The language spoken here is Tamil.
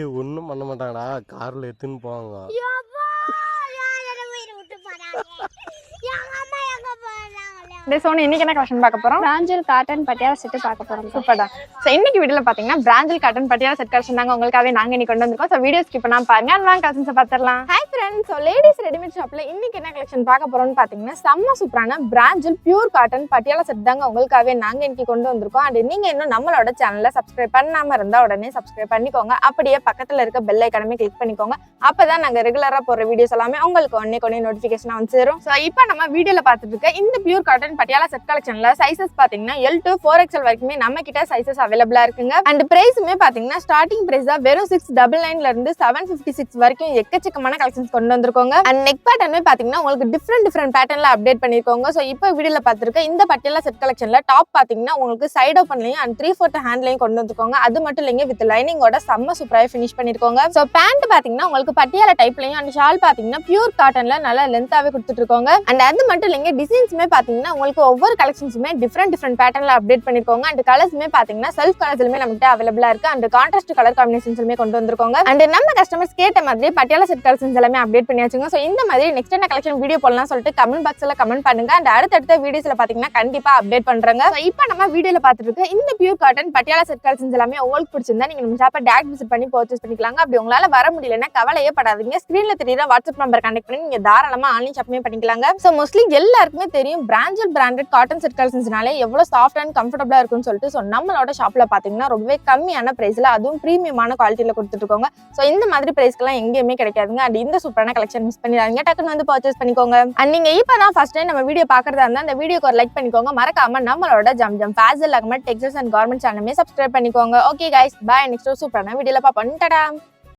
ஏய் ஒன்றும் பண்ண மாட்டாங்கடா, காரில் எடுத்துன்னு போவாங்க. சோனி இன்னைக்கு என்ன கலெக்ஷன் பார்க்க போறோம்? பிராஞ்சல் காட்டன் பட்டியாலா செட்டு பார்க்க போறோம். சூப்பர்டா. ஸோ இன்னைக்கு வீடியோல பாத்தீங்கன்னா பிராஞ்சல் காட்டன் பட்டியாலா செட் கலெக்ஷன் தாங்க உங்களுக்காகவே நாங்க இன்னைக்கு கொண்டு வந்திருக்கோம். ஸோ வீடியோ ஸ்கிப் பண்ணாம பாருங்க. வாங்க கலெக்ஷன்ஸை பார்த்துடலாம். Hi friends, so ladies readymade ஷாப்ல இன்னைக்கு என்ன கலெக்ஷன் பார்க்க போறோம்னு பாத்தீங்கன்னா செம்ம சூப்பரான பிராஞ்சல் பியூர் காட்டன் பட்டியாலா செட் தாங்க உங்களுக்காகவே நாங்க இன்னைக்கு கொண்டு வந்திருக்கோம். அண்ட் நீங்க இன்னும் நம்மளோட சேனலை சப்ஸ்கிரைப் பண்ணாம இருந்தா உடனே சப்ஸ்கிரைப் பண்ணிக்கோங்க. அப்படியே பக்கத்துல இருக்க பெல் ஐக்கானமே கிளிக் பண்ணிக்கோங்க. அப்பதான் நாங்க ரெகுலரா போற வீடியோஸ் எல்லாமே உங்களுக்கு ஒன்னே நோட்டிபிகேஷன் வந்து சேரும். ஸோ இப்போ நம்ம வீடியோல பார்த்துட்டு இருக்க இந்த பியூர் காட்டன் பட்டியாலா செட் கலெக்ஷன்ல சைசஸ் பாத்தீங்கன்னா L to 4XL வரைக்குமே நம்ம கிட்ட சைசஸ் அவைலபிளா இருக்குங்க. அண்ட் பிரைஸுமே பாத்தீங்கன்னா ஸ்டார்டிங் பிரைஸ் தான் வெறும் 699 ல இருந்து 756 வரைக்கும் எக்கச்சக்கமான கலெக்ஷன்ஸ் கொண்டு வந்திருக்கோங்க. அண்ட் நெக் பேட்டர்னுமே பாத்தீங்கன்னா உங்களுக்கு டிஃப்ரெண்ட் பேட்டர்ன்ல அப்டேட் பண்ணிருக்கோங்க. ஸோ இப்போ வீடியோல பார்த்துருக்க இந்த பட்டியாலா செட் கலெக்ஷன்ல டாப் பாத்தீங்கன்னா உங்களுக்கு சைட் ஓப்பன்லயும் அண்ட் 3/4 ஹேண்ட்லயும் கொண்டு வந்திருக்கோங்க. அது மட்டும் இல்லைங்க வித் லைனிங்கோட செம்ம சூப்பரா ஃபினிஷ் பண்ணிருக்கோங்க. ஸோ பேண்ட் பாத்தீங்கன்னா உங்களுக்கு பட்டியாலா டைப்லயும் அண்ட் ஷால் பாத்தீங்கன்னா பியூர் காட்டன்ல நல்லா லென்த்தாவே கொடுத்துட்டு இருக்கோங்க. அண்ட் அது மட்டும் இல்லைங்க டிசைன்ஸுமே பாத்தீங்கன்னா உங்களுக்கு ஒவ்வொரு கலெக்ஷன்ஸுமே டிஃப்ரெண்ட் பேட்டர்ன்ல அப்டேட் பண்ணிருக்கோங்க. அண்ட் கலர்ஸுமே பாத்தீங்கன்னா செல்ஃப் கலர்ஸ்லுமே நம்மகிட்ட அவைலபிளா இருக்கு. அண்ட் கான்ட்ராஸ்ட் கலர் காம்பினேஷன்ஸ்லுமே கொண்டு வந்திருக்கோங்க. அண்ட் நம்ம கஸ்டமர்ஸ் கேட்ட மாதிரி பட்டியாலா செட் கலெக்ஷன்ஸ் எல்லாமே அப்டேட் பண்ணியாச்சுங்க. ஸோ இந்த மாதிரி நெக்ஸ்ட் என்ன கலெக்ஷன் வீடியோ போடலாம் சொல்லிட்டு கமெண்ட் பாக்ஸ்ல கமெண்ட் பண்ணுங்க. அண்ட் அடுத்தடுத்த வீடியோஸ்ல பாத்தீங்கன்னா கண்டிப்பா அப்டேட் பண்றாங்க. ஸோ இப்போ நம்ம வீடியோல பார்த்துட்டு இருக்க இந்த pure cotton Patiala set collections எல்லாமே உங்களுக்கு பிடிச்சிருந்தா நீங்க நம்ம ஷாப்பை டேரக்ட் விசிட் பண்ணி பர்ச்சேஸ் பண்ணிக்கலாங்க. அப்படி உங்களால வர முடியலன்னா கவலையே படாதீங்க. ஸ்கிரீன்ல தெரியுற வாட்ஸ்அப் நம்பர் கனெக்ட் பண்ணி நீங்க தாராளமா ஆன்லைன் ஷாப்பிங் பண்ணிக்கலாங்க. ஸோ மோஸ்ட்லி எல்லாருக்குமே தெரியும் பிராஞ்சல் பிராண்டட் காட்டன் செட் கலெக்ஷன்ஸ்னாலே எவ்வளவு சாஃப்ட் அண்ட் கம்ஃபர்டபுளா இருக்கும்னு சொல்லிட்டு. ஸோ நம்மளோட ஷாப்ல பாத்தீங்கன்னா ரொம்பவே கம்மியான பிரைஸ்ல அதுவும் பிரீமியமான குவாலிட்டியில கொடுத்துட்டு இருக்கோங்க. ஸோ இந்த மாதிரி பிரைஸ்க்கெல்லாம் எங்கேயுமே கிடைக்காதுங்க. அண்ட் இந்த சூப்பரான கலெக்ஷன் மிஸ் பண்ணிடாதீங்க, டக்குன்னு வந்து பர்ச்சேஸ் பண்ணிக்கோங்க. அண்ட் நீங்க இப்பதான் ஃபர்ஸ்ட் டைம் நம்ம வீடியோ பாக்குறதா இருந்தா அந்த வீடியோக்கு ஒரு லைக் பண்ணிக்கோங்க. மறக்காம நம்மளோட Jam Faisal Ahmed textiles and garments சேனலுமே சப்ஸ்கிரைப் பண்ணிக்கோங்க. Okay guys, bye. நெக்ஸ்ட் சூப்பரான வீடியோல பாப்போம். டடா.